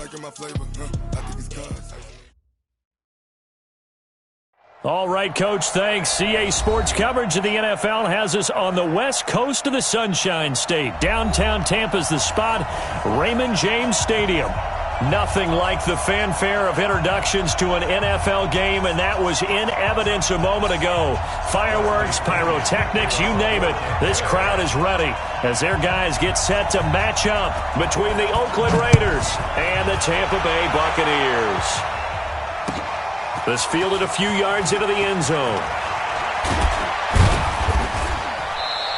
liking my flavor, I think it's cause. All right, Coach, thanks. CA Sports coverage of the NFL has us on the west coast of the Sunshine State. Downtown Tampa's the spot, Raymond James Stadium. Nothing like the fanfare of introductions to an NFL game, and that was in evidence a moment ago. Fireworks, pyrotechnics, you name it. This crowd is ready as their guys get set to match up between the Oakland Raiders and the Tampa Bay Buccaneers. This fielded a few yards into the end zone.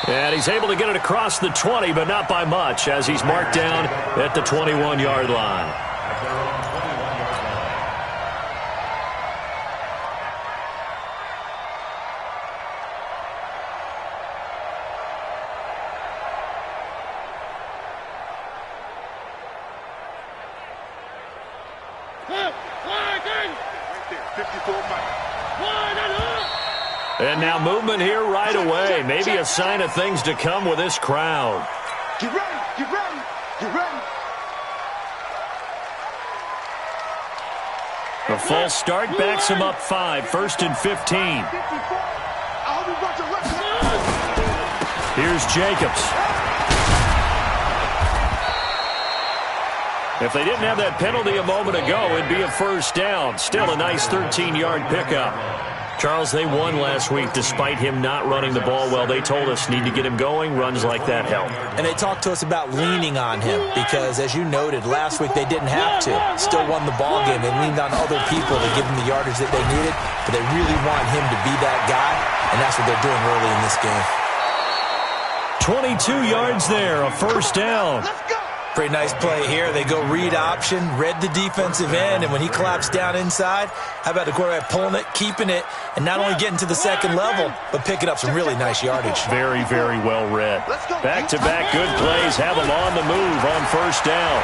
And he's able to get it across the 20, but not by much, as he's marked down at the 21-yard line. And now movement here right away. Maybe a sign of things to come with this crowd. Get ready, get ready, get ready. A false start backs him up 5, 1st and 15. Here's Jacobs. If they didn't have that penalty a moment ago, it'd be a first down. Still a nice 13-yard pickup. Charles, they won last week despite him not running the ball well. They told us need to get him going. Runs like that help. And they talked to us about leaning on him because, as you noted, last week they didn't have to. Still won the ball game. They leaned on other people to give him the yardage that they needed, but they really want him to be that guy, and that's what they're doing early in this game. 22 yards there, a first down. Let's go. Pretty nice play here. They go read option, read the defensive end, and when he collapsed down inside, how about the quarterback pulling it, keeping it, and not only getting to the second level, but picking up some really nice yardage. Very, very well read. Back-to-back good plays have him on the move on first down.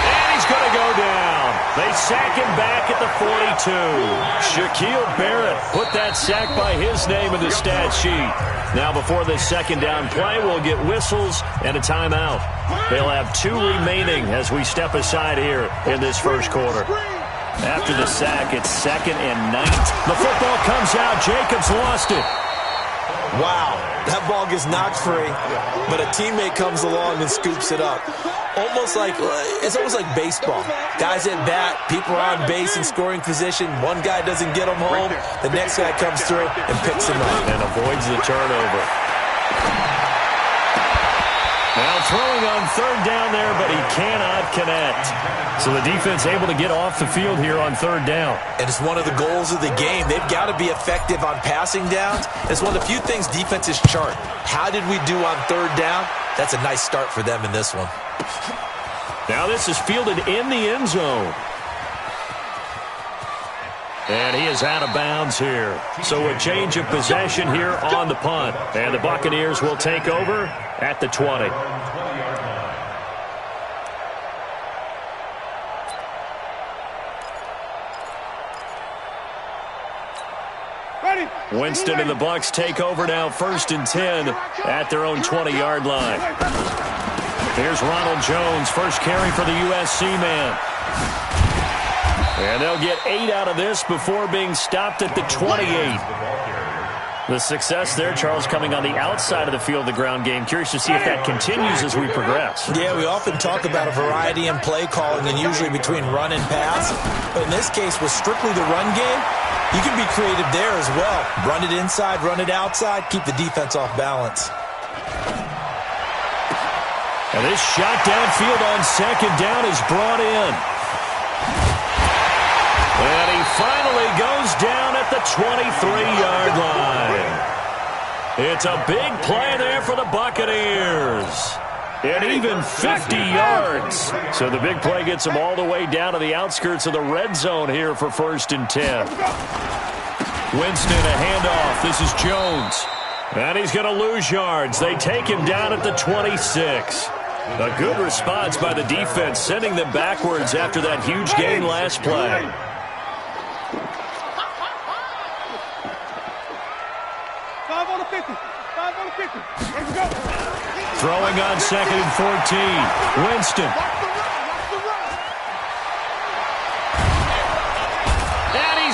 And he's going to go down. They sack him back at the 42. Shaquille Barrett put that sack by his name in the stat sheet. Now before this second down play, we'll get whistles and a timeout. They'll have 2 remaining as we step aside here in this first quarter. After the sack, it's 2nd and 9. The football comes out. Jacobs lost it. Wow, that ball gets knocked free, but a teammate comes along and scoops it up. It's almost like baseball. Guys at bat, people are on base in scoring position. One guy doesn't get him home. The next guy comes through and picks him up. And avoids the turnover. Now throwing on third down there, but he cannot connect. So the defense able to get off the field here on third down. And it's one of the goals of the game. They've got to be effective on passing downs. It's one of the few things defenses chart. How did we do on third down? That's a nice start for them in this one. Now this is fielded in the end zone. And he is out of bounds here. So a change of possession here on the punt. And the Buccaneers will take over at the 20. Winston and the Bucs take over now, 1st and 10 at their own 20-yard line. Here's Ronald Jones, first carry for the USC man. And they'll get 8 out of this before being stopped at the 28. The success there, Charles, coming on the outside of the field, the ground game. Curious to see if that continues as we progress. Yeah, we often talk about a variety in play calling and usually between run and pass. But in this case, with strictly the run game, you can be creative there as well. Run it inside, run it outside, keep the defense off balance. And this shot downfield on second down is brought in. And he finally goes down at the 23-yard line. It's a big play there for the Buccaneers. And even 50 yards. So the big play gets them all the way down to the outskirts of the red zone here for 1st and 10. Winston, a handoff. This is Jones. And he's going to lose yards. They take him down at the 26. A good response by the defense, sending them backwards after that huge gain last play. Throwing on 2nd and 14. Winston.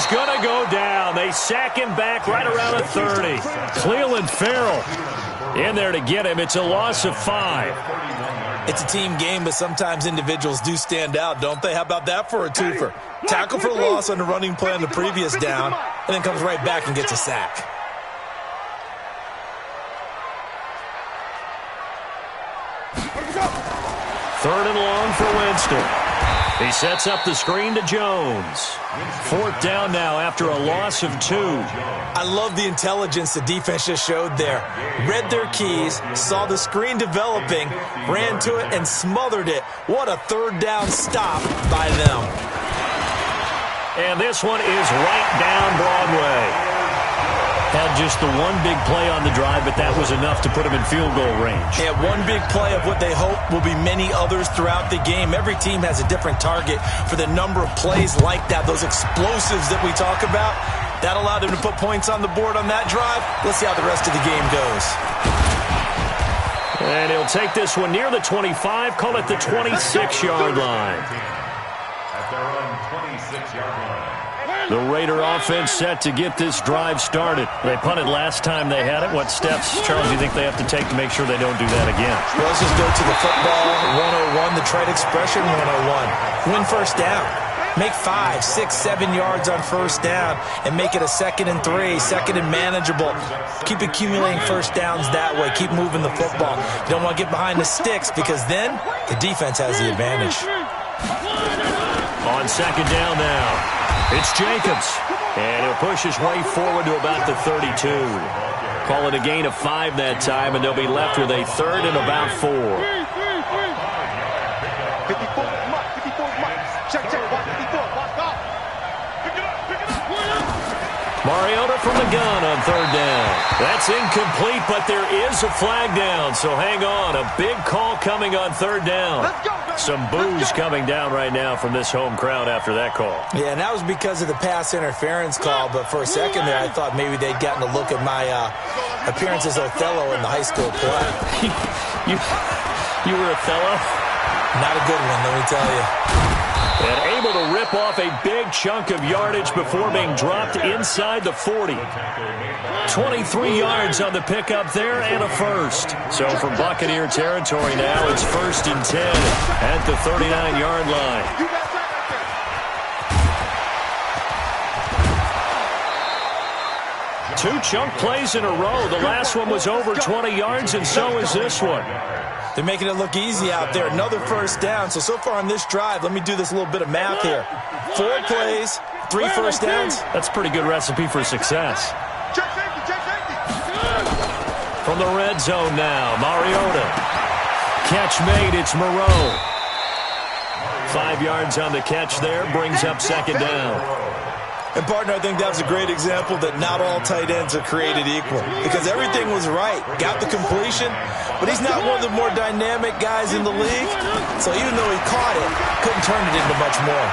He's going to go down. They sack him back right around the 30. Cleveland Farrell in there to get him. It's a loss of 5. It's a team game, but sometimes individuals do stand out, don't they? How about that for a twofer? Tackle for loss on the running play on the previous down, and then comes right back and gets a sack. Third and long for Winston. He sets up the screen to Jones. 4th down now after a loss of 2. I love the intelligence the defense just showed there. Read their keys, saw the screen developing, ran to it, and smothered it. What a third down stop by them. And this one is right down Broadway. Had just the one big play on the drive, but that was enough to put him in field goal range. Yeah, one big play of what they hope will be many others throughout the game. Every team has a different target for the number of plays like that, those explosives that we talk about. That allowed them to put points on the board on that drive. Let's see how the rest of the game goes. And he'll take this one near the 25, call it the 26-yard line. At their own 26-yard line. The Raider offense set to get this drive started. They punted last time they had it. What steps, Charles, do you think they have to take to make sure they don't do that again? Well, let's just go to the football 101, the trade expression 101. Win first down. Make 5, 6, 7 yards on first down and make it a 2nd and 3, 2nd and manageable. Keep accumulating first downs that way. Keep moving the football. You don't want to get behind the sticks because then the defense has the advantage. On 2nd down now, it's Jacobs. And he'll push his way forward to about the 32. Call it a gain of 5 that time, and they'll be left with a 3rd and about 4. 54 mark, 54 mark. Check, 54, mark up. Mariota from the gun on 3rd down. That's incomplete, but there is a flag down, so hang on. A big call coming on 3rd down. Some boos coming down right now from this home crowd after that call. Yeah, and that was because of the pass interference call, but for a second there I thought maybe they'd gotten a look at my appearance as Othello in the high school play. You were Othello? Not a good one, let me tell you. And able to rip off a big chunk of yardage before being dropped inside the 40. 23 yards on the pickup there and a first. So from Buccaneer territory now, it's 1st and 10 at the 39-yard line. Two chunk plays in a row. The last one was over 20 yards, and so is this one. They're making it look easy out there. Another first down. So far on this drive, let me do this little bit of math here. 4 plays, 3 first downs. That's a pretty good recipe for success. From the red zone now, Mariota. Catch made, it's Moreau. 5 yards on the catch there, brings up 2nd down. And, partner, I think that was a great example that not all tight ends are created equal because everything was right. Got the completion, but he's not one of the more dynamic guys in the league. So even though he caught it, couldn't turn it into much more.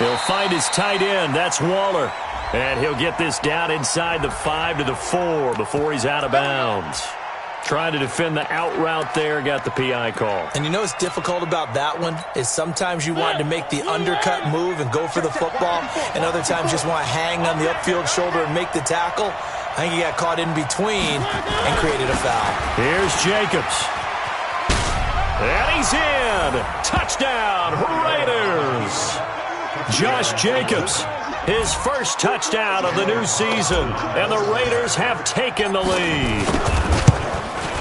He'll find his tight end. That's Waller. And he'll get this down inside the 5 to the 4 before he's out of bounds. Trying to defend the out route there, got the PI call. And you know what's difficult about that one is sometimes you want to make the undercut move and go for the football, and other times just want to hang on the upfield shoulder and make the tackle. I think he got caught in between and created a foul. Here's Jacobs. And he's in. Touchdown, Raiders. Josh Jacobs, his first touchdown of the new season, and the Raiders have taken the lead.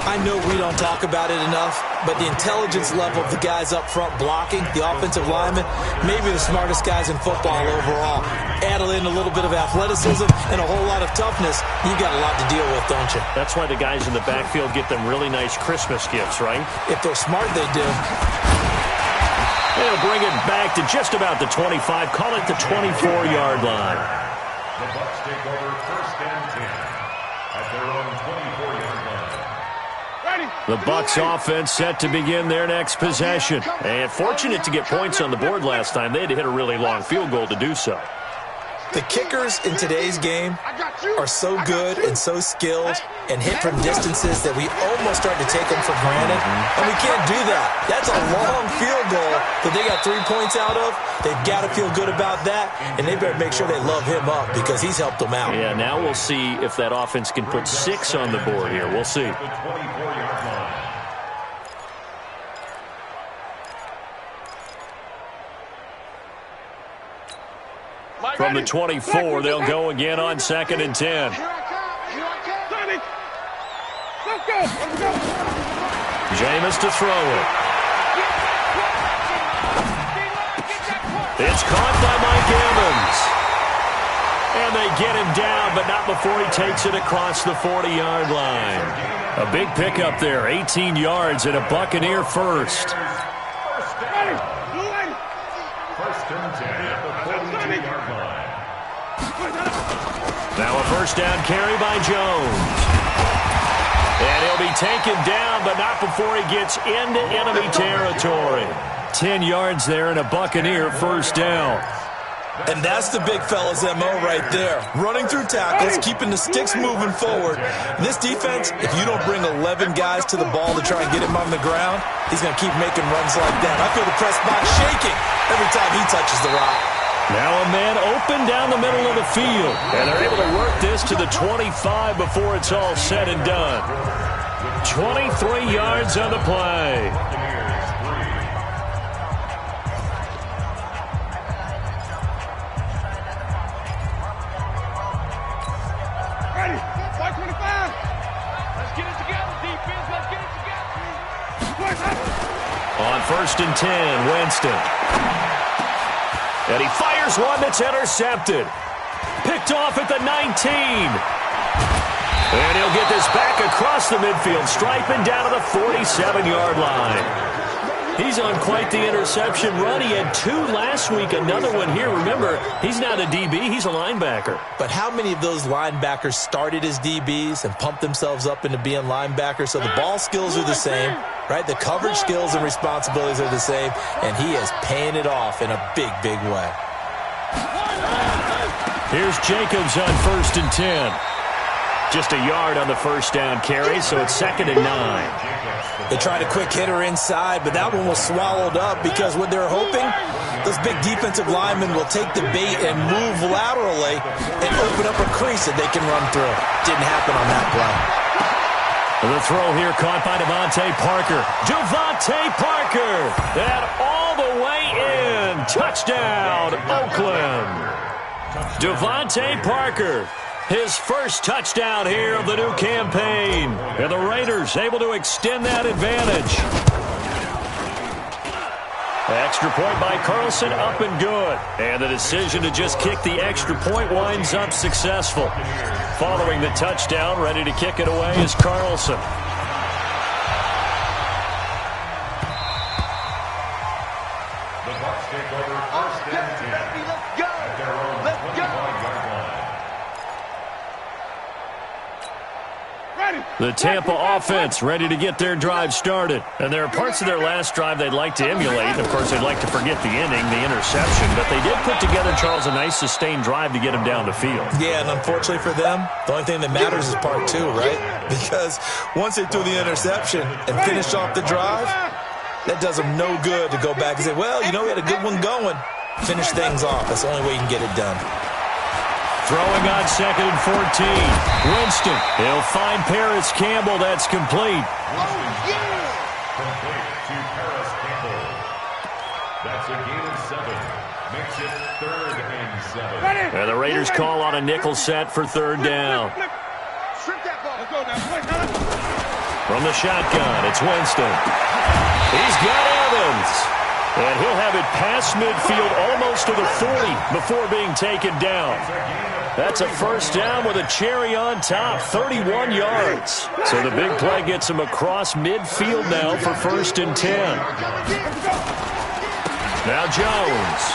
I know we don't talk about it enough, but the intelligence level of the guys up front blocking, the offensive linemen, maybe the smartest guys in football overall. Add in a little bit of athleticism and a whole lot of toughness, you've got a lot to deal with, don't you? That's why the guys in the backfield get them really nice Christmas gifts, right? If they're smart, they do. They'll bring it back to just about the 25, call it the 24-yard line. The Bucs take over 1st and 10 at their own 24-yard line. The Bucs offense set to begin their next possession. And fortunate to get points on the board last time. They had to hit a really long field goal to do so. The kickers in today's game are so good and so skilled and hit from distances that we almost start to take them for granted. And we can't do that. That's a long field goal that they got 3 points out of, they've got to feel good about that, and they better make sure they love him up because he's helped them out. Yeah, now we'll see if that offense can put 6 on the board here. We'll see. From the 24, they'll go again on 2nd and 10. Jameis to throw it. It's caught by Mike Evans. And they get him down, but not before he takes it across the 40-yard line. A big pickup there, 18 yards and a Buccaneer first. First and 10 at the 42-yard line. Now a first down carry by Jones. And he'll be taken down, but not before he gets into enemy territory. 10 yards there and a Buccaneer first down. And that's the big fella's MO right there. Running through tackles, keeping the sticks moving forward. This defense, if you don't bring 11 guys to the ball to try and get him on the ground, he's going to keep making runs like that. I feel the press box shaking every time he touches the rock. Now a man open down the middle of the field. And they're able to work this to the 25 before it's all said and done. 23 yards on the play. Ready. 525. Let's get it together, defense. Let's get it together. On 1st and 10, Winston. And he fires one that's intercepted. Picked off at the 19. And he'll get this back across the midfield, striping down to the 47-yard line. He's on quite the interception run. He had 2 last week, another one here. Remember, he's not a DB, he's a linebacker. But how many of those linebackers started as DBs and pumped themselves up into being linebackers? So the ball skills are the same, right? The coverage skills and responsibilities are the same, and he is paying it off in a big, big way. Here's Jacobs on 1st and 10. Just a yard on the first down carry, so it's 2nd and 9. They tried a quick hitter inside, but that one was swallowed up because what they're hoping, those big defensive linemen will take the bait and move laterally and open up a crease that they can run through. Didn't happen on that play. The throw here caught by Devontae Parker. Devontae Parker! And all the way in. Touchdown, Oakland. Devontae Parker. His first touchdown here of the new campaign. And the Raiders able to extend that advantage. Extra point by Carlson, up and good. And the decision to just kick the extra point winds up successful. Following the touchdown, ready to kick it away is Carlson. The Bucs take over 1st and 10. Let's go. At their own Let's go. 25-yard line. The Tampa offense ready to get their drive started. And there are parts of their last drive they'd like to emulate. Of course, they'd like to forget the inning, the interception. But they did put together, Charles, a nice sustained drive to get him down the field. Yeah, and unfortunately for them, the only thing that matters is part 2, right? Because once they threw the interception and finished off the drive, that does them no good to go back and say, well, you know, we had a good one going. Finish things off. That's the only way you can get it done. Throwing on 2nd and 14. Winston. He'll find Paris Campbell. That's complete. Complete to Paris Campbell. That's a gain of 7. Makes it 3rd and 7. And the Raiders call on a nickel set for 3rd down. From the shotgun, it's Winston. He's got Evans. And he'll have it past midfield almost to the 40 before being taken down. That's a first down with a cherry on top, 31 yards. So the big play gets him across midfield now for 1st and 10. Now Jones.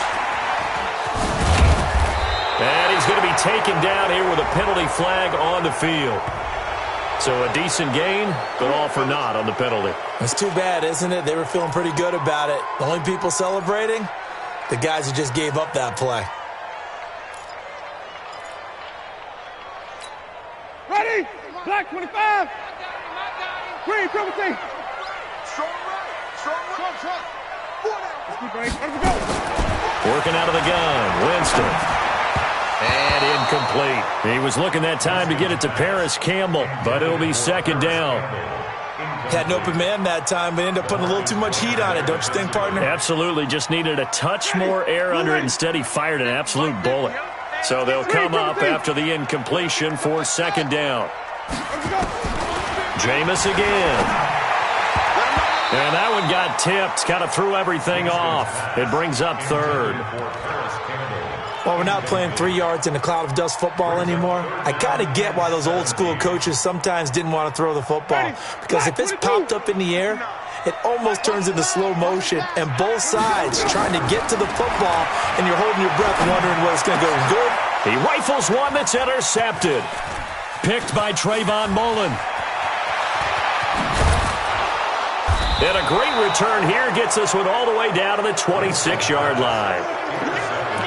And he's going to be taken down here with a penalty flag on the field. So a decent gain, but all for naught on the penalty. It's too bad, isn't it? They were feeling pretty good about it. The only people celebrating, the guys who just gave up that play. Ready? Black 25. Green, triple T. Strong right. Strong right. Working out of the gun, Winston. And incomplete. He was looking that time to get it to Paris Campbell, but it'll be second down. Had an open man that time, but ended up putting a little too much heat on it, don't you think, partner? Absolutely. Just needed a touch more air under it. Instead, he fired an absolute bullet. So they'll come up after the incompletion for second down. Jameis again. And that one got tipped. Kind of threw everything off. It brings up third. Well, we're not playing 3 yards in a cloud of dust football anymore. I kind of get why those old school coaches sometimes didn't want to throw the football. Because if it's popped up in the air, it almost turns into slow motion. And both sides trying to get to the football, and you're holding your breath wondering whether it's going to go good. He rifles one that's intercepted. Picked by Trayvon Mullen. And a great return here gets us one all the way down to the 26-yard line.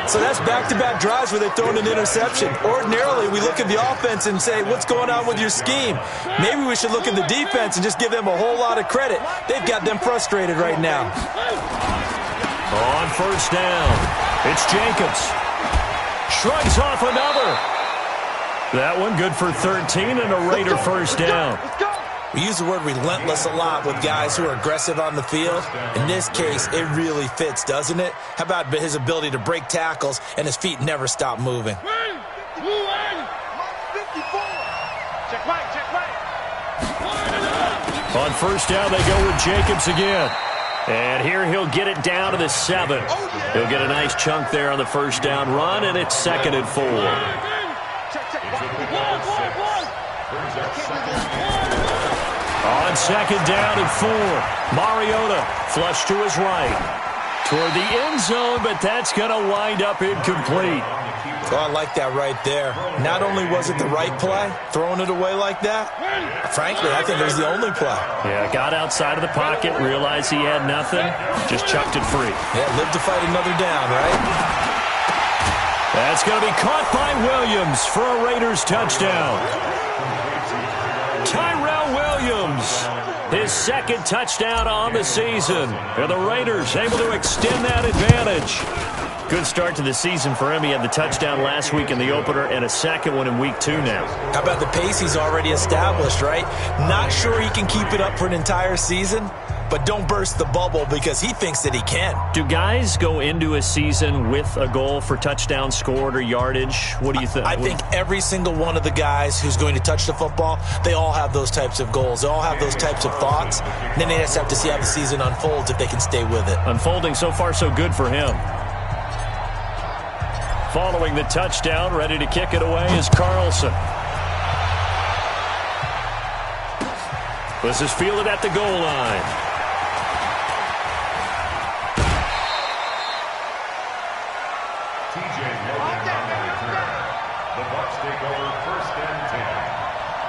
So that's back-to-back drives where they're throwing an interception. Ordinarily, we look at the offense and say, what's going on with your scheme? Maybe we should look at the defense and just give them a whole lot of credit. They've got them frustrated right now. On first down, it's Jacobs. Shrugs off another. That one good for 13 and a Raider first down. We use the word relentless a lot with guys who are aggressive on the field. In this case, it really fits, doesn't it? How about his ability to break tackles and his feet never stop moving? On first down, they go with Jacobs again. And here he'll get it down to the 7. He'll get a nice chunk there on the first down run, and it's 2nd and 4. On second down and 4, Mariota flush to his right. Toward the end zone, but that's going to wind up incomplete. Oh, I like that right there. Not only was it the right play, throwing it away like that, frankly, I think it was the only play. Yeah, got outside of the pocket, realized he had nothing, just chucked it free. Yeah, live to fight another down, right? That's going to be caught by Williams for a Raiders touchdown. Tyrell Williams, his 2nd touchdown on the season. And the Raiders able to extend that advantage. Good start to the season for him. He had the touchdown last week in the opener and a second one in week 2 now. How about the pace he's already established, right? Not sure he can keep it up for an entire season, but don't burst the bubble because he thinks that he can. Do guys go into a season with a goal for touchdown scored or yardage? What do you think? I think every single one of the guys who's going to touch the football, they all have those types of goals. They all have those types of thoughts. And then they just have to see how the season unfolds if they can stay with it. Unfolding so far so good for him. Following the touchdown, ready to kick it away is Carlson. This is fielded at the goal line. TJ Logan on the return. The Bucs take over 1st and 10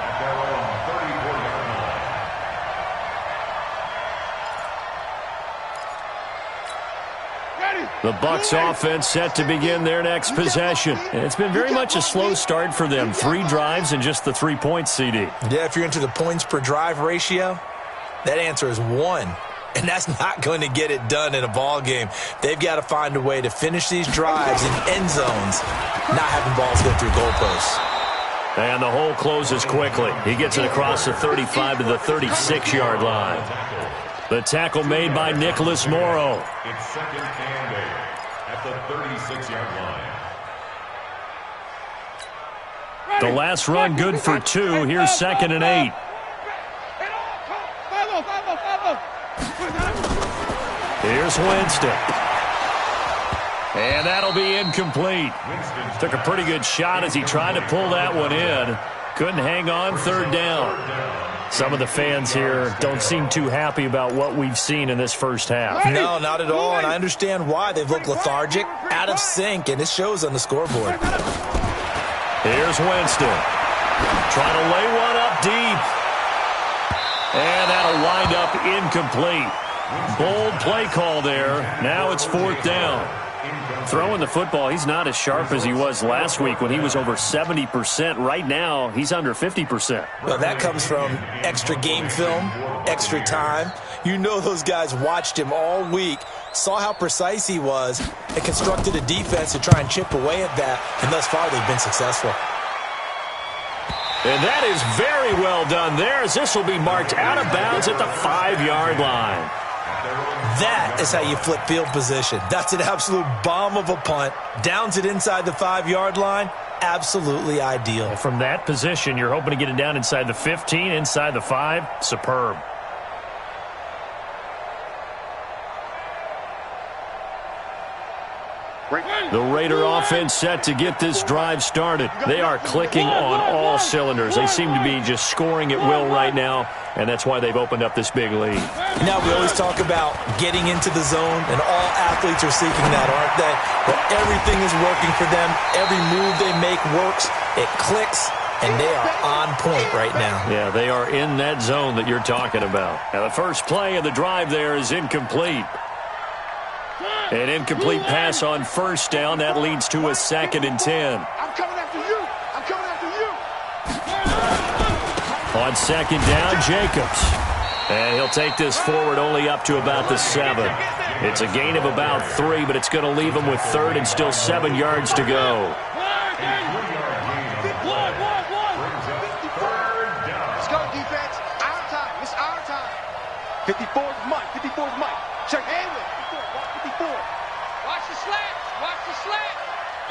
at their own 34-yard line. The Bucs offense set to begin their next possession. And it's been very much a slow start for them. 3 drives and just the 3 points, CD. Yeah, if you're into the points per drive ratio, that answer is 1. And that's not going to get it done in a ball game. They've got to find a way to finish these drives in end zones, not having balls go through goalposts. And the hole closes quickly. He gets it across the 35 to the 36-yard line. The tackle made by Nicholas Morrow. It's 2nd and 8 at the 36-yard line. The last run good for 2. Here's 2nd and 8. Here's Winston. And that'll be incomplete. Took a pretty good shot as he tried to pull that one in. Couldn't hang on, 3rd down. Some of the fans here don't seem too happy about what we've seen in this first half. No, not at all, and I understand why. They've looked lethargic, out of sync, and it shows on the scoreboard. Here's Winston. Trying to lay one up deep. And that'll wind up incomplete. Bold play call there. Now it's 4th down. Throwing the football, he's not as sharp as he was last week when he was over 70%. Right now, he's under 50%. Well, that comes from extra game film, extra time. You know those guys watched him all week, saw how precise he was, and constructed a defense to try and chip away at that, and thus far they've been successful. And that is very well done there, as this will be marked out of bounds at the 5-yard line. That is how you flip field position. That's an absolute bomb of a punt. Downs it inside the 5-yard line. Absolutely ideal. From that position, you're hoping to get it down inside the 15, inside the 5. Superb. The Raider offense set to get this drive started. They are clicking on all cylinders. They seem to be just scoring at will right now, and that's why they've opened up this big lead. Now we always talk about getting into the zone, and all athletes are seeking that, aren't they? But everything is working for them. Every move they make works. It clicks, and they are on point right now. Yeah, they are in that zone that you're talking about. Now the first play of the drive there is incomplete. An incomplete pass on first down. That leads to a 2nd and 10. I'm coming after you. I'm coming after you. On 2nd down, Jacobs. And he'll take this forward only up to about the 7. It's a gain of about 3, but it's going to leave him with 3rd and still 7 yards to go. Let's go, defense. Our time. It's our time. 54's Mike. 54's Mike. Check hand with 54. Watch the slats. Watch the slat.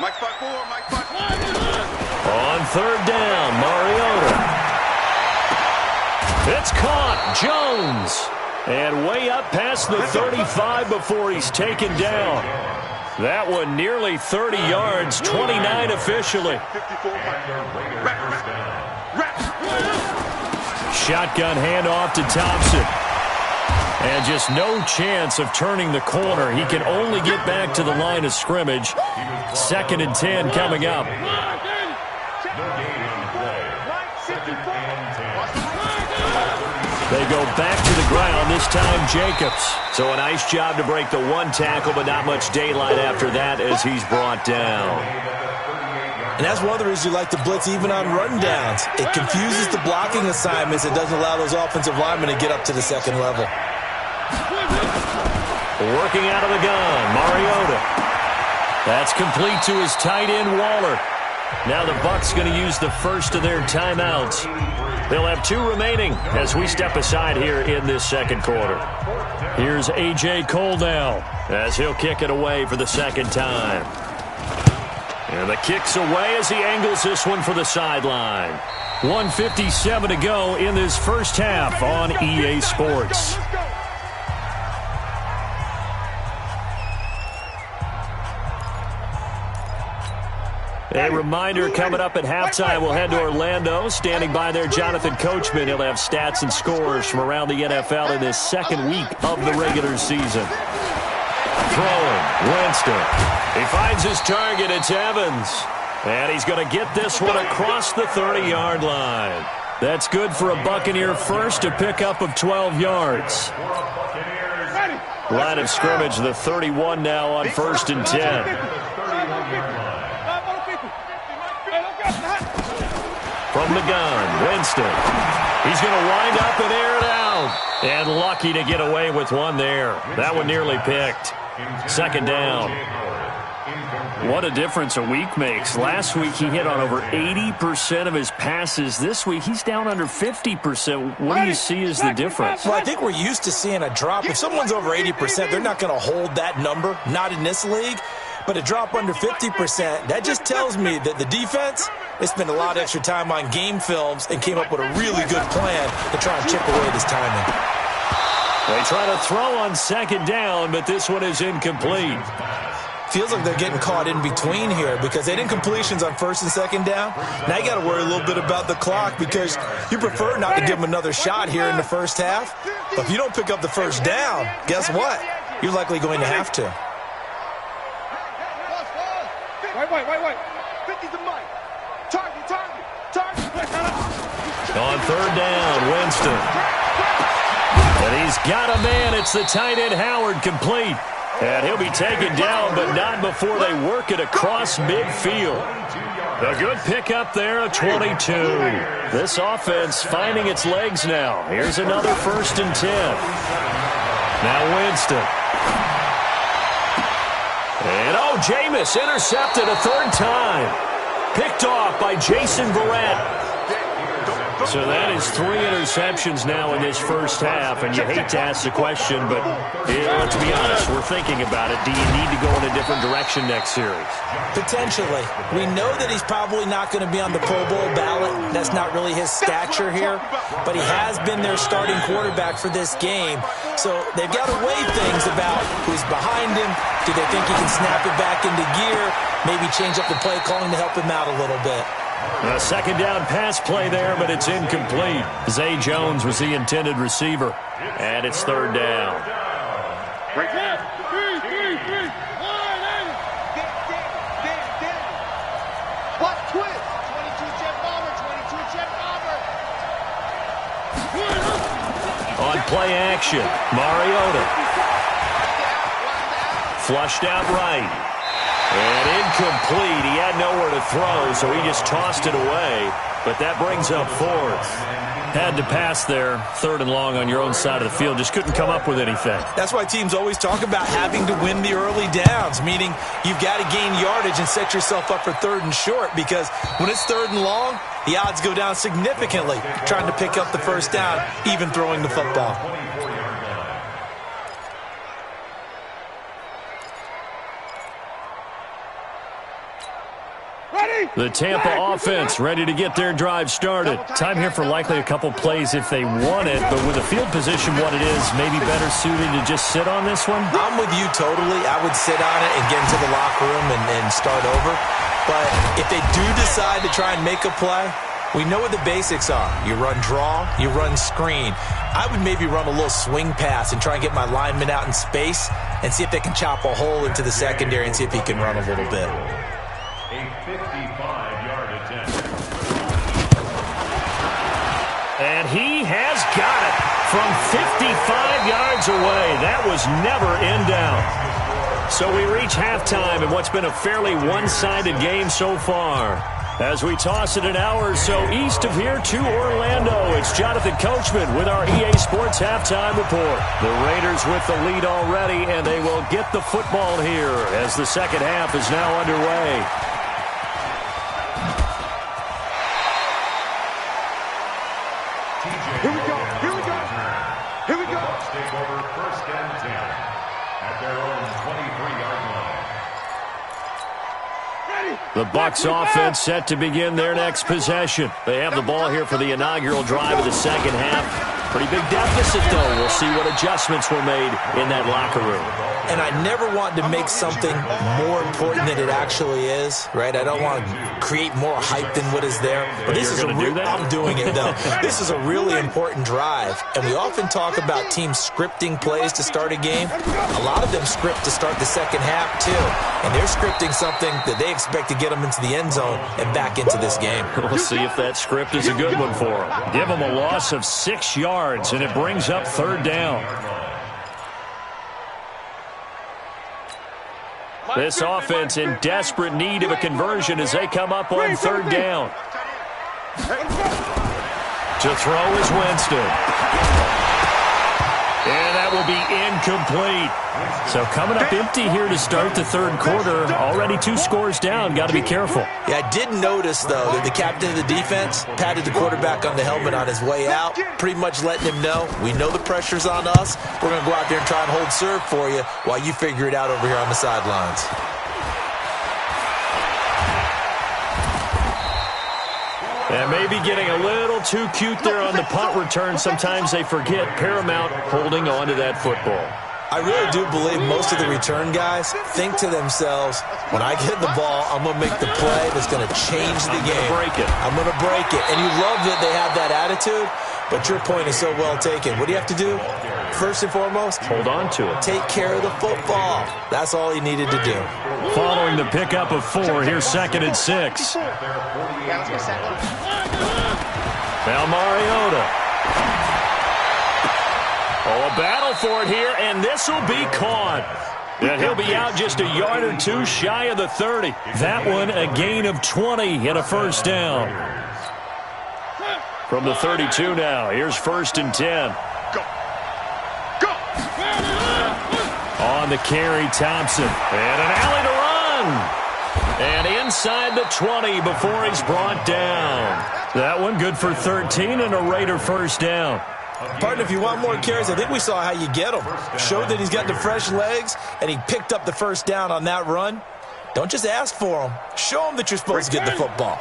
Mike 5-4. Mike 5-4. On 3rd down, Mariota. It's caught. Jones. And way up past the 35 before he's taken down. That one nearly 30 yards, 29 officially. Shotgun handoff to Thompson. And just no chance of turning the corner. He can only get back to the line of scrimmage. 2nd and 10 coming up. They go back to the ground, this time Jacobs. So a nice job to break the 1 tackle, but not much daylight after that as he's brought down. And that's one of the reasons you like to blitz even on rundowns. It confuses the blocking assignments. It doesn't allow those offensive linemen to get up to the 2nd level. Working out of the gun, Mariota. That's complete to his tight end, Waller. Now the Bucs going to use the first of their timeouts. They'll have 2 remaining as we step aside here in this 2nd quarter. Here's A.J. Cole now as he'll kick it away for the 2nd time. And the kick's away as he angles this one for the sideline. 1:57 to go in this first half on EA Sports. A reminder, coming up at halftime, we'll head to Orlando. Standing by there, Jonathan Coachman. He'll have stats and scores from around the NFL in this 2nd week of the regular season. Throwing, Winston. He finds his target. It's Evans. And he's going to get this one across the 30-yard line. That's good for a Buccaneer first, a pickup of 12 yards. Line of scrimmage, the 31 now on 1st and 10. From the gun, Winston. He's going to wind up and air it out. And lucky to get away with one there. That one nearly picked. 2nd down. What a difference a week makes. Last week he hit on over 80% of his passes. This week he's down under 50%. What do you see as the difference? Well, I think we're used to seeing a drop. If someone's over 80%, they're not going to hold that number. Not in this league. But a drop under 50%, that just tells me that the defense, they spent a lot of extra time on game films and came up with a really good plan to try and chip away at his timing. They try to throw on 2nd down, but this one is incomplete. Feels like they're getting caught in between here because they did incompletions on 1st and 2nd down. Now you got to worry a little bit about the clock because you prefer not to give them another shot here in the first half. But if you don't pick up the 1st down, guess what? You're likely going to have to. Wait. 50's the mic. Target. On 3rd down, Winston. And he's got a man. It's the tight end, Howard, complete. And he'll be taken down, but not before they work it across midfield. A good pickup there, a 22. This offense finding its legs now. Here's another 1st and 10. Now Winston. And, oh, Jameis intercepted a third time. Picked off by Jason Verrett. So that is 3 interceptions now in this first half, and you hate to ask the question, but let's be honest, we're thinking about it. Do you need to go in a different direction next series? Potentially. We know that he's probably not going to be on the Pro Bowl ballot. That's not really his stature here, but he has been their starting quarterback for this game. So they've got to weigh things about who's behind him. Do they think he can snap it back into gear? Maybe change up the play calling to help him out a little bit. A second down pass play there, but it's incomplete. Zay Jones was the intended receiver, and it's third down. What twist? 22-jet bomber, 22-jet bomber. On play action, Mariota. Flushed out right. And incomplete. He had nowhere to throw, so he just tossed it away. But that brings up fourth. Had to pass there, third and long on your own side of the field. Just couldn't come up with anything. That's why teams always talk about having to win the early downs, meaning you've got to gain yardage and set yourself up for third and short, because when it's third and long, the odds go down significantly trying to pick up the first down, even throwing the football. The Tampa offense ready to get their drive started. Time here for likely a couple plays if they want it, but with the field position what it is, maybe better suited to just sit on this one? I'm with you totally. I would sit on it and get into the locker room and start over. But if they do decide to try and make a play, we know what the basics are. You run draw, you run screen. I would maybe run a little swing pass and try and get my lineman out in space and see if they can chop a hole into the secondary and see if he can run a little bit. A 55-yard attempt. And he has got it from 55 yards away. That was never in doubt. So we reach halftime in what's been a fairly one-sided game so far. As we toss it an hour or so east of here to Orlando, it's Jonathan Coachman with our EA Sports Halftime Report. The Raiders with the lead already, and they will get the football here as the second half is now underway. Here we go. Here we go. Here we go. Bucs take over first and 10 at their own 23-yard line. The Bucs offense set to begin their next possession. They have the ball here for the inaugural drive of the second half. Pretty big deficit, though. We'll see what adjustments were made in that locker room. And I never want to make something more important than it actually is, right? I don't want to create more hype than what is there. But this is I'm doing it, though. This is a really important drive. And we often talk about teams scripting plays to start a game. A lot of them script to start the second half, too. And they're scripting something that they expect to get them into the end zone and back into this game. We'll see if that script is a good one for them. Give them a loss of 6 yards, and it brings up third down. This offense in desperate need of a conversion as they come up on third down. To throw is Winston. And that will be incomplete. So coming up empty here to start the third quarter. Already 2 scores down. Got to be careful. Yeah, I did notice, though, that the captain of the defense patted the quarterback on the helmet on his way out, pretty much letting him know, we know the pressure's on us. We're going to go out there and try and hold serve for you while you figure it out over here on the sidelines. And maybe getting a little too cute there on the punt return. Sometimes they forget paramount holding on to that football. I really do believe most of the return guys think to themselves, when I get the ball, I'm going to make the play that's going to change the game. I'm going to break it. And you love that they have that attitude, but your point is so well taken. What do you have to do? First and foremost, hold on to it. Take care of the football. That's all he needed to do. Following the pickup of 4, here's 2nd and 6. Now Mariota. Oh, a battle for it here, and this will be caught. And he'll be out just a yard or 2 shy of the 30. That one a gain of 20 and a first down. From the 32 now, here's 1st and 10. Go. Go. On on the carry, Thompson. And an alley to run. And inside the 20 before he's brought down. That one good for 13 and a Raider first down. Partner, if you want more carries, I think we saw how you get them. Showed that he's got the fresh legs, and he picked up the first down on that run. Don't just ask for them. Show them that you're supposed to get the football.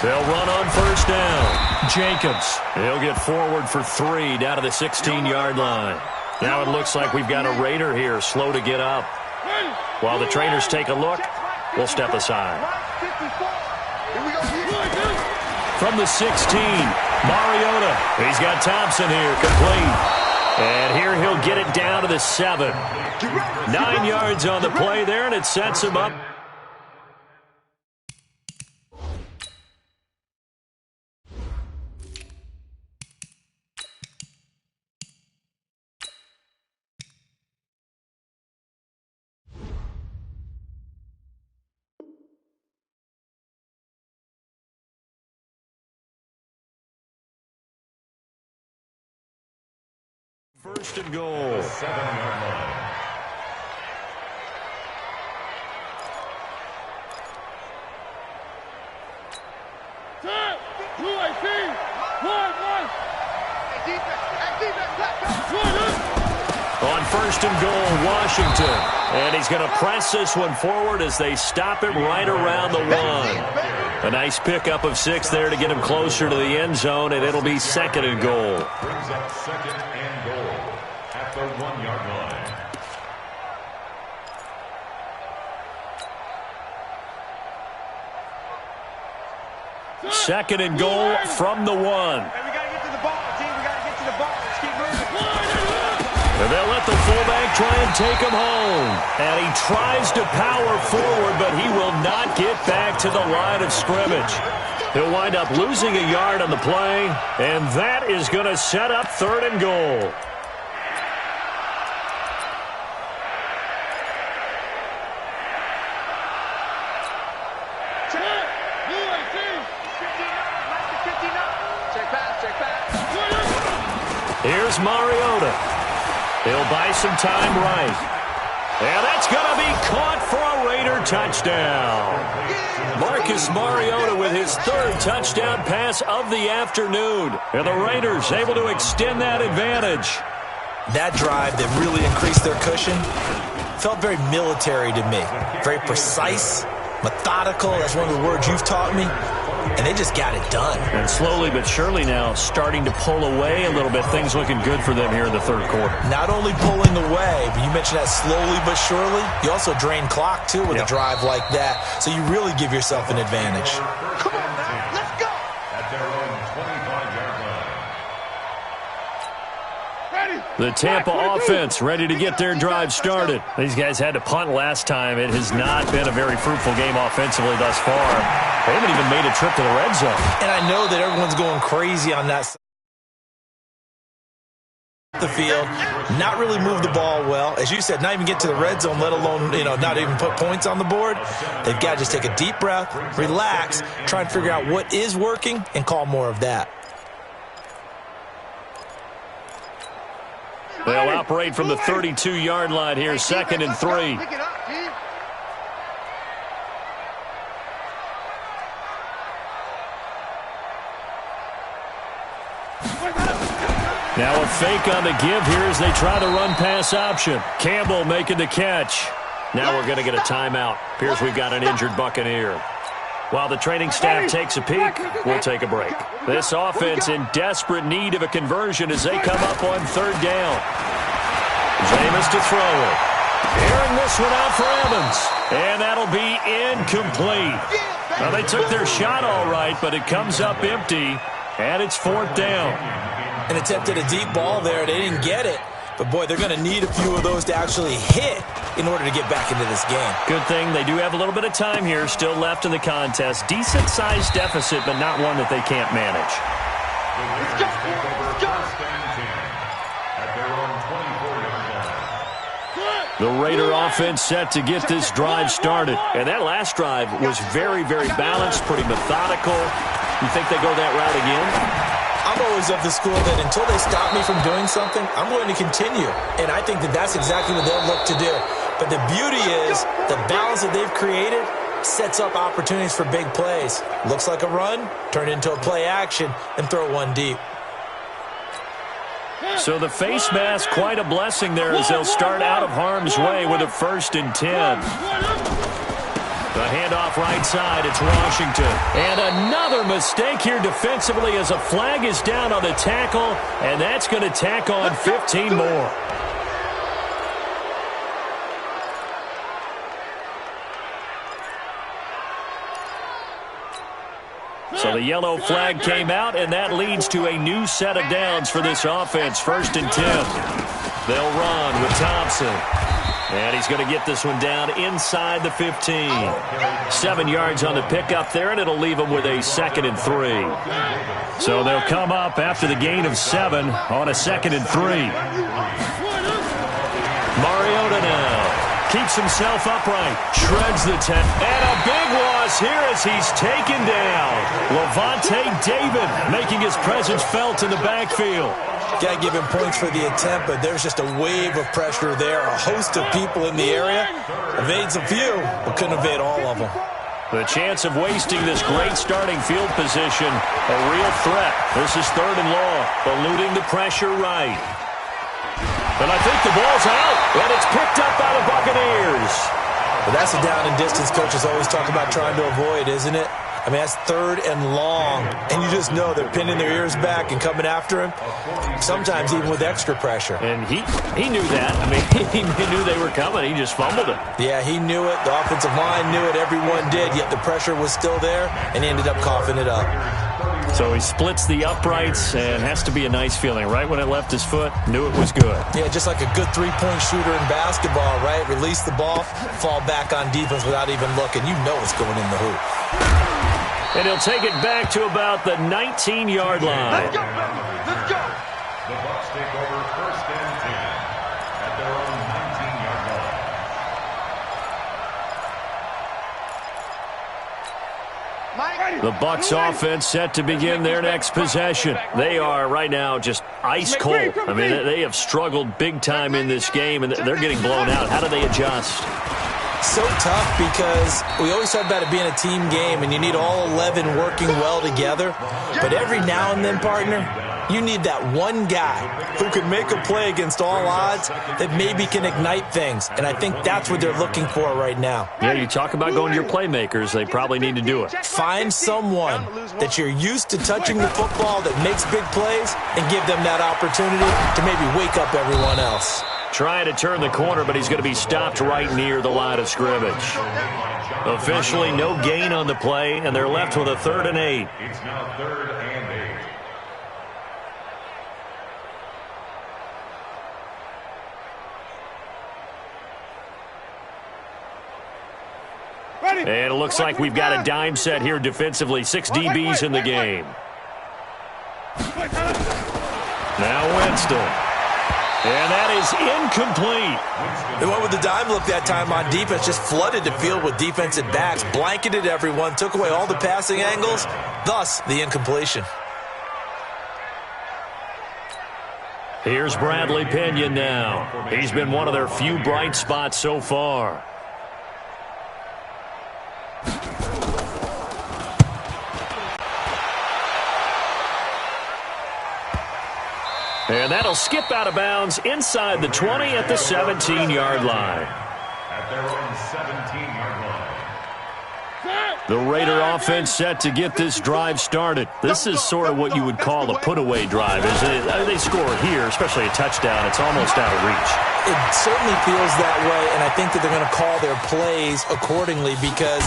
They'll run on first down. Jacobs. He'll get forward for 3 down to the 16-yard line. Now it looks like we've got a Raider here slow to get up. While the trainers take a look, we'll step aside. From the 16, Mariota. He's got Thompson here, complete. And here he'll get it down to the 7. 9 yards on the play there, and it sets him up. First and goal. 7-yard line. On first and goal, Washington. And he's going to press this one forward as they stop him right around the 1. A nice pickup of 6 there to get him closer to the end zone, and it'll be second and goal. Brings up second and goal at the 1-yard line. Second and goal from the 1. We got to get to the ball, team. We got to get to the ball. Let's keep moving. And they'll let the fullback try and take him home. And he tries to power forward, but he will not get back to the line of scrimmage. He'll wind up losing a yard on the play, and that is going to set up third and goal. Here's Mariota. He'll buy some time right. And that's going to be caught for a Raider touchdown. Marcus Mariota with his 3rd touchdown pass of the afternoon. And the Raiders able to extend that advantage. That drive that really increased their cushion felt very military to me. Very precise, methodical. That's one of the words you've taught me. And they just got it done. And slowly but surely now starting to pull away a little bit. Things looking good for them here in the 3rd quarter. Not only pulling away, but you mentioned that slowly but surely. You also drain clock, too, with a drive like that. So you really give yourself an advantage. Come on now, let's go. At their own 25-yard line. The Tampa offense ready to get their drive started. These guys had to punt last time. It has not been a very fruitful game offensively thus far. They haven't even made a trip to the red zone. And I know that everyone's going crazy on that side of the field. Not really move the ball well. As you said, not even get to the red zone, let alone, not even put points on the board. They've got to just take a deep breath, relax, try and figure out what is working, and call more of that. They'll operate from the 32-yard line here, 2nd and 3. Pick it up, team. Now a fake on the give here as they try the run-pass option. Campbell making the catch. Now we're going to get a timeout. Appears we've got an injured Buccaneer. While the training staff takes a peek, we'll take a break. This offense in desperate need of a conversion as they come up on 3rd down. Jameis to throw it. Airing this one out for Evans. And that'll be incomplete. Now they took their shot all right, but it comes up empty, and it's 4th down. An attempt at a deep ball there. They didn't get it. But, boy, they're going to need a few of those to actually hit in order to get back into this game. Good thing they do have a little bit of time here still left in the contest. Decent-sized deficit, but not one that they can't manage. Let's go. First and 10 at their own 24-yard line. The Raider offense set to get this drive started. And that last drive was very, very balanced, pretty methodical. You think they go that route again? I'm I'm always of the school that until they stop me from doing something, I'm going to continue. And I think that that's exactly what they'll look to do. But the beauty is the balance that they've created sets up opportunities for big plays. Looks like a run, turn into a play action, and throw one deep. So the face mask, quite a blessing there as they'll start out of harm's way with a 1st and 10. The handoff right side, it's Washington. And another mistake here defensively as a flag is down on the tackle, and that's going to tack on 15 more. So the yellow flag came out, and that leads to a new set of downs for this offense. 1st and 10. They'll run with Thompson. And he's going to get this one down inside the 15. 7 yards on the pickup there, and it'll leave him with a 2nd and 3. So they'll come up after the gain of 7 on a 2nd and 3. Mariota now keeps himself upright, shreds the 10. And a big loss here as he's taken down. Levante David making his presence felt in the backfield. Got to give him points for the attempt, but there's just a wave of pressure there. A host of people in the area. Evades a few, but couldn't evade all of them. The chance of wasting this great starting field position, a real threat. This is 3rd and long, eluding the pressure right. And I think the ball's out, and it's picked up by the Buccaneers. But that's a down and distance coaches always talk about trying to avoid, isn't it? I mean, that's 3rd and long, and you just know they're pinning their ears back and coming after him, sometimes even with extra pressure. And he knew that. I mean, he knew they were coming. He just fumbled it. Yeah, he knew it. The offensive line knew it. Everyone did, yet the pressure was still there, and he ended up coughing it up. So he splits the uprights, and has to be a nice feeling. Right when it left his foot, knew it was good. Yeah, just like a good three-point shooter in basketball, right? Release the ball, fall back on defense without even looking. You know it's going in the hoop. And he'll take it back to about the 19-yard line. Let's go, baby. Let's go. The Bucs take over 1st and 10 at their own 19-yard line. The Bucs offense set to begin their next possession. They are right now just ice cold. I mean, they have struggled big time in this game, and they're getting blown out. How do they adjust? So tough because we always talk about it being a team game, and you need all 11 working well together. But every now and then, partner, you need that one guy who can make a play against all odds that maybe can ignite things. And I think that's what they're looking for right now. Yeah, you talk about going to your playmakers. They probably need to do it. Find someone that you're used to touching the football that makes big plays and give them that opportunity to maybe wake up everyone else. Trying to turn the corner, but he's going to be stopped right near the line of scrimmage. Officially, no gain on the play, and they're left with a 3rd and 8. It's now 3rd and 8. And it looks like we've got a dime set here defensively. 6 DBs in the game. Now Winston. And that is incomplete. They went with the dime look that time on defense, just flooded the field with defensive backs, blanketed everyone, took away all the passing angles, thus the incompletion. Here's Bradley Pinion now. He's been one of their few bright spots so far. And that'll skip out of bounds inside the 20 at the 17-yard line. At their own 17-yard line. The Raider offense set to get this drive started. This is sort of what you would call a put-away drive, isn't it? I mean, they score here, especially a touchdown. It's almost out of reach. It certainly feels that way, and I think that they're going to call their plays accordingly because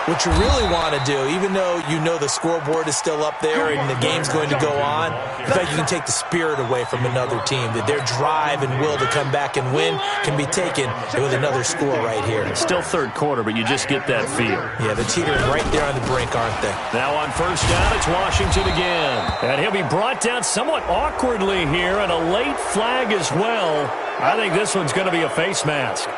what you really want to do, even though you know the scoreboard is still up there and the game's going to go on, in fact, you can take the spirit away from another team, that their drive and will to come back and win can be taken with another score right here. It's still 3rd quarter, but you just get that feel. Yeah, they're teetering right there on the brink, aren't they? Now on 1st down, it's Washington again. And he'll be brought down somewhat awkwardly here, and a late flag as well. I think this one's going to be a face mask.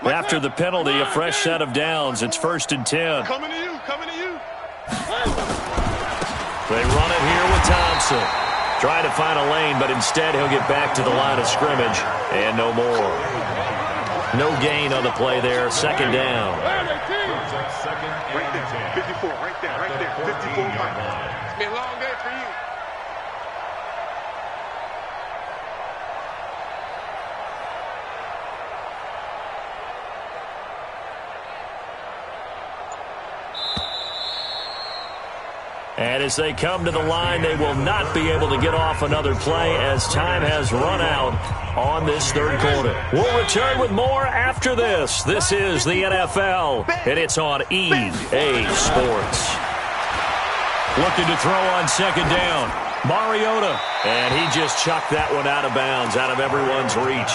After the penalty, a fresh set of downs. It's 1st and 10. Coming to you. They run it here with Thompson. Trying to find a lane, but instead he'll get back to the line of scrimmage. And no more. No gain on the play there. 2nd down. Right there. 54. Right there. 54. It's been a long day for you. And as they come to the line, they will not be able to get off another play as time has run out on this 3rd quarter. We'll return with more after this. This is the NFL, and it's on EA Sports. Looking to throw on 2nd down. Mariota. And he just chucked that one out of bounds, out of everyone's reach.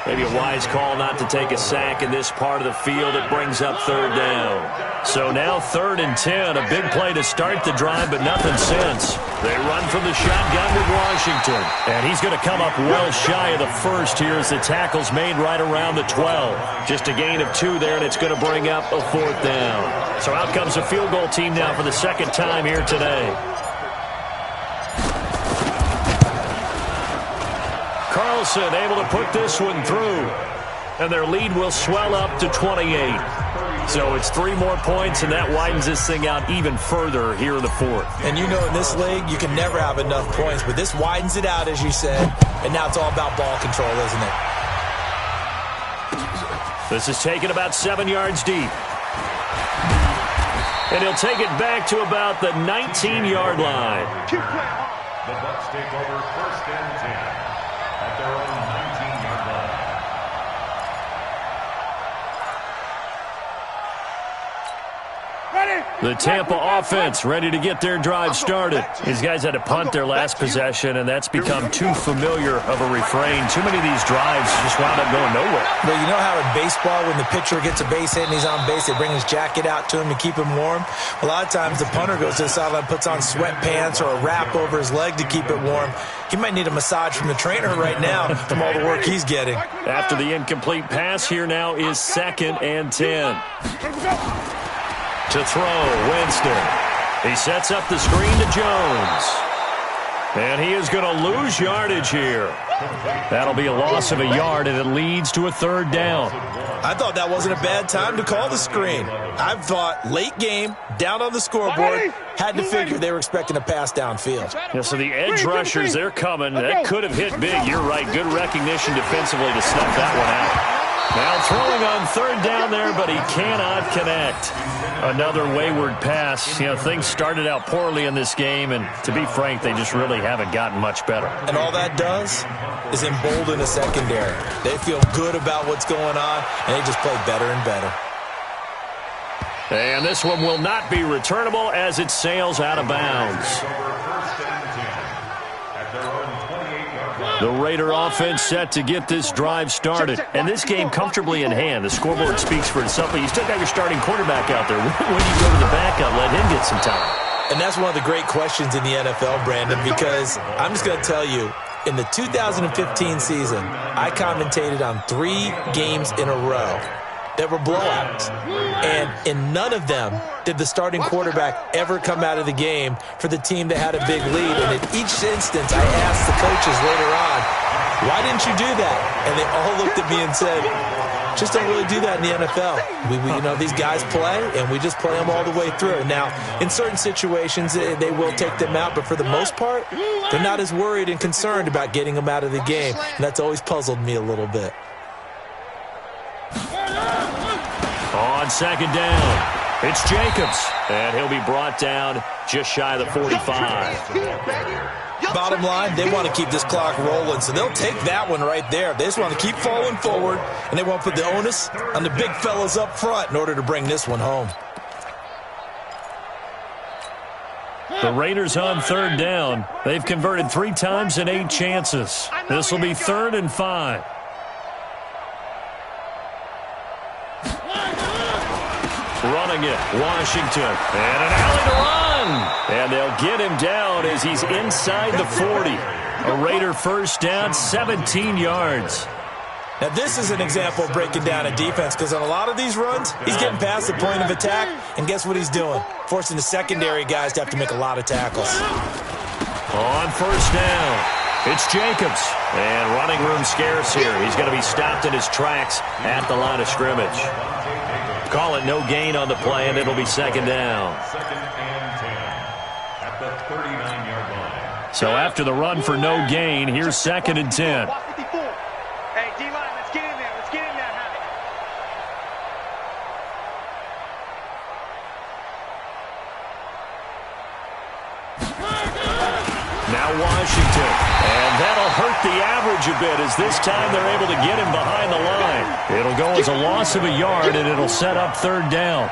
Maybe a wise call not to take a sack in this part of the field. It brings up 3rd down. So now 3rd and 10. A big play to start the drive, but nothing since. They run from the shotgun with Washington. And he's going to come up well shy of the first here as the tackle's made right around the 12. Just a gain of 2 there, and it's going to bring up a 4th down. So out comes the field goal team now for the 2nd time here today. Carlson able to put this one through. And their lead will swell up to 28. So it's 3 more points, and that widens this thing out even further here in the 4th. And you know in this league, you can never have enough points. But this widens it out, as you said. And now it's all about ball control, isn't it? This is taken about 7 yards deep. And he'll take it back to about the 19-yard line. The Bucs take over 1st and 10 at their own 19-yard line. The Tampa offense ready to get their drive started. These guys had to punt their last possession, and that's become too familiar of a refrain. Too many of these drives just wound up going nowhere. Well, you know how in baseball, when the pitcher gets a base hit and he's on base, they bring his jacket out to him to keep him warm? A lot of times the punter goes to the sideline, puts on sweatpants or a wrap over his leg to keep it warm. He might need a massage from the trainer right now from all the work he's getting. After the incomplete pass, here now is 2nd and 10. To throw, Winston. He sets up the screen to Jones. And he is going to lose yardage here. That'll be a loss of a yard, and it leads to a 3rd down. I thought that wasn't a bad time to call the screen. I thought late game, down on the scoreboard, had to figure they were expecting a pass downfield. Yeah, so the edge rushers, they're coming. That could have hit big. You're right. Good recognition defensively to snuff that one out. Now throwing on 3rd down there, but he cannot connect. Another wayward pass. You know, things started out poorly in this game, and to be frank, they just really haven't gotten much better. And all that does is embolden the secondary. They feel good about what's going on, and they just play better and better. And this one will not be returnable as it sails out of bounds. The Raider offense set to get this drive started. And this game comfortably in hand. The scoreboard speaks for itself, but you still got your starting quarterback out there. When do you go to the backup, let him get some time? And that's one of the great questions in the NFL, Brandon, because I'm just going to tell you, in the 2015 season, I commentated on 3 games in a row that were blowouts. And in none of them did the starting quarterback ever come out of the game for the team that had a big lead. And in each instance, I asked the coaches later on, why didn't you do that? And they all looked at me and said, just don't really do that in the NFL. We you know, these guys play, and we just play them all the way through. Now, in certain situations, they will take them out, but for the most part, they're not as worried and concerned about getting them out of the game. And that's always puzzled me a little bit. On 2nd down, it's Jacobs, and he'll be brought down just shy of the 45. Bottom line, they want to keep this clock rolling, so they'll take that one right there. They just want to keep falling forward, and they want to put the onus on the big fellas up front in order to bring this one home. The Raiders on 3rd down. They've converted 3 times in 8 chances. This will be 3rd and 5. Running it, Washington, and an alley to run. And they'll get him down as he's inside the 40. A Raider 1st down, 17 yards. Now, this is an example of breaking down a defense because on a lot of these runs, he's getting past the point of attack, and guess what he's doing? Forcing the secondary guys to have to make a lot of tackles. On first down, it's Jacobs. And running room scarce here. He's going to be stopped in his tracks at the line of scrimmage. Call it no gain on the play, and it'll be second down. Second and 10 at the 39-yard line. So after the run for no gain, here's second and 10. Hey, D-line, let's get in there. Let's get in there, Harry. Now Washington. And that'll hurt the average a bit as this time they're able to get him behind the line. It'll go as a loss of a yard, and it'll set up third down.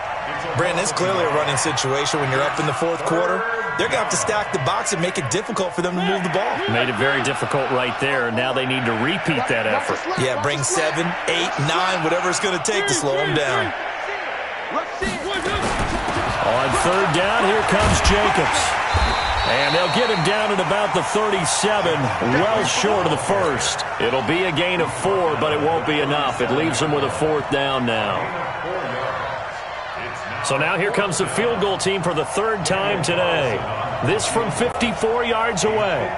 Brandon, it's clearly a running situation when you're up in the fourth quarter. They're going to have to stack the box and make it difficult for them to move the ball. Made it very difficult right there. Now they need to repeat that effort. Yeah, bring 7, 8, 9, whatever it's going to take to slow them down. On third down, here comes Jacobs. And they'll get him down at about the 37, well short of the first. It'll be a gain of 4, but it won't be enough. It leaves them with a fourth down now. So now here comes the field goal team for the third time today. This from 54 yards away.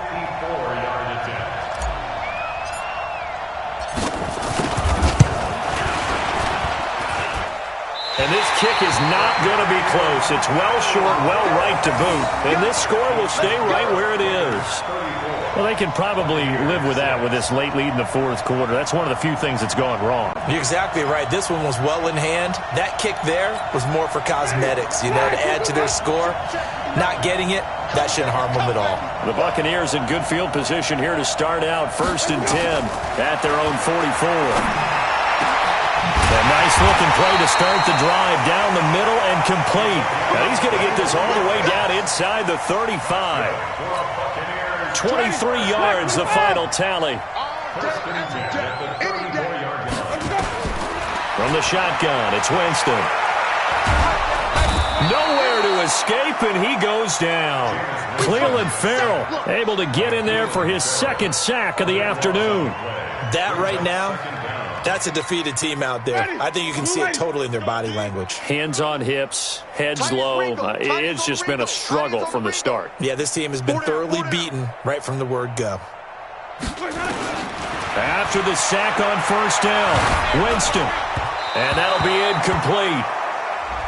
And this kick is not going to be close. It's well short, well right to boot. And this score will stay right where it is. Well, they can probably live with that with this late lead in the fourth quarter. That's one of the few things that's gone wrong. You're exactly right. This one was well in hand. That kick there was more for cosmetics, to add to their score. Not getting it, that shouldn't harm them at all. The Buccaneers in good field position here to start out first and 10 at their own 44. A nice-looking play to start the drive down the middle and complete. Now he's going to get this all the way down inside the 35. 23 yards, the final tally. From the shotgun, it's Winston. Nowhere to escape, and he goes down. Cleveland Farrell able to get in there for his second sack of the afternoon. That right now, that's a defeated team out there. I think you can see it totally in their body language. Hands on hips, heads low. It's just been a struggle from the start. Yeah, this team has been thoroughly beaten right from the word go. After the sack on first down, Winston. And that'll be incomplete.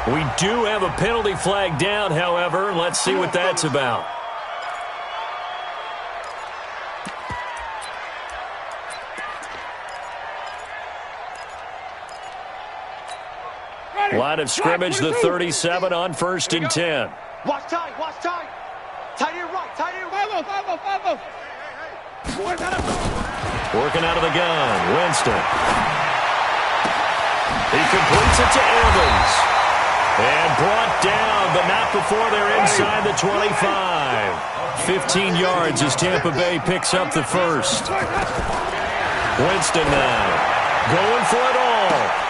We do have a penalty flag down, however. Let's see what that's about. Line of scrimmage, the 37 on first and 10. Watch tight, watch tight. Tight end right, tight end right. Working out of the gun, Winston. He completes it to Evans. And brought down, but not before they're inside the 25. 15 yards as Tampa Bay picks up the first. Winston now going for it all.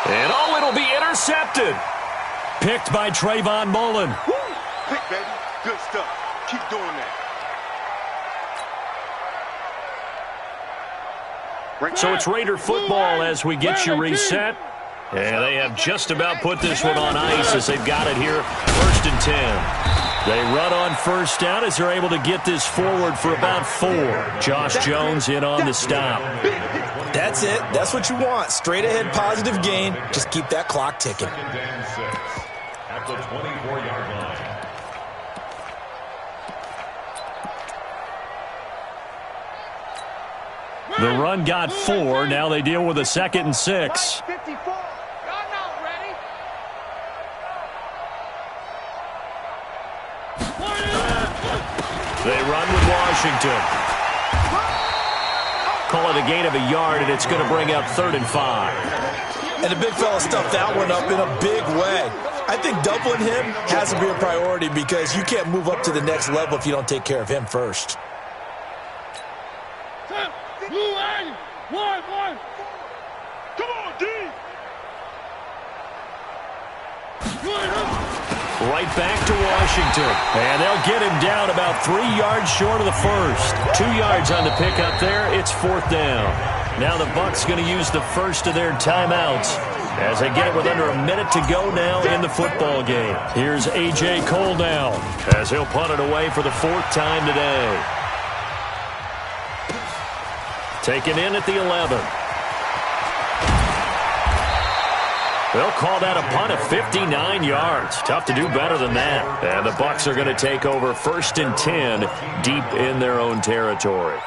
And it'll be intercepted. Picked by Trayvon Mullen. Woo! Pick, baby. Good stuff. Keep doing that. So it's Raider football as we get you reset. And they have just about put this one on ice as they've got it here. First and 10. They run on first down as they're able to get this forward for about 4. Josh Jones in on the stop. That's it. That's what you want. Straight ahead positive gain. Just keep that clock ticking. Second and 6 at the 24-yard line. The run got 4. Now they deal with a second and 6. 54. Y'all not ready. They run with Washington. Call it a gain of a yard, and it's going to bring up 3rd and 5. And the big fella stuffed that one up in a big way. I think doubling him has to be a priority because you can't move up to the next level if you don't take care of him first. Come on, D. Right back to Washington. And they'll get him down about 3 yards short of the first. 2 yards on the pickup there. It's 4th down. Now the Bucs going to use the first of their timeouts as they get it with under a minute to go now in the football game. Here's A.J. Cole now as he'll punt it away for the 4th time today. Taken in at the 11. They'll call that a punt of 59 yards. Tough to do better than that. And the Bucs are going to take over 1st and 10 deep in their own territory.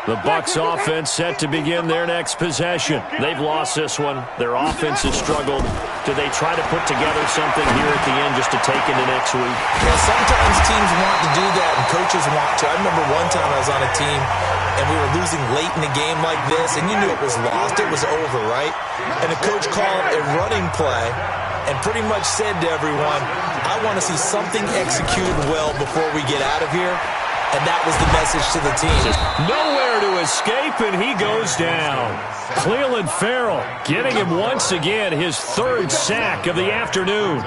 The Bucs offense set to begin their next possession. They've lost this one. Their offense has struggled. Do they try to put together something here at the end just to take into next week? Yeah, sometimes teams want to do that and coaches want to. I remember one time I was on a team and we were losing late in the game like this, and you knew it was lost. It was over, right? And the coach called a running play and pretty much said to everyone, I want to see something executed well before we get out of here. And that was the message to the team. Nowhere to escape, and he goes down. Cleveland Farrell getting him once again, his 3rd sack of the afternoon.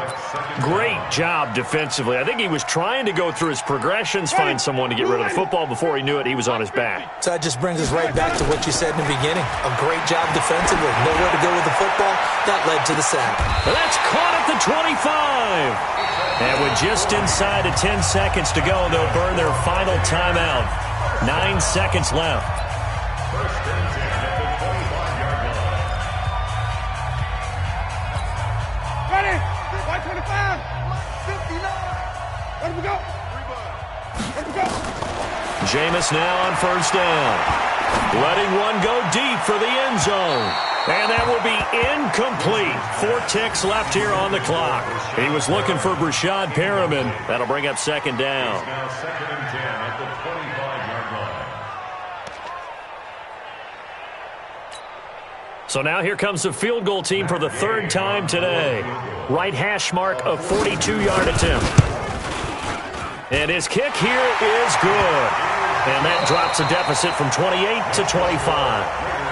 Great job defensively. I think he was trying to go through his progressions, find someone to get rid of the football. Before he knew it, he was on his back. So that just brings us right back to what you said in the beginning. A great job defensively. Nowhere to go with the football. That led to the sack. And that's caught at the 25. And with just inside of 10 seconds to go, they'll burn their final timeout. 9 seconds left. 1st and 10 at the 25-yard line. Ready? 125. 59. Let we go. Let we go. Jameis now on 1st down. Letting one go deep for the end zone. And that will be incomplete. 4 ticks left here on the clock. He was looking for Brashad Perriman. That'll bring up 2nd down. It's now 2nd and 10 at the 25-yard line. So now here comes the field goal team for the 3rd time today. Right hash mark of 42-yard attempt. And his kick here is good. And that drops a deficit from 28 to 25.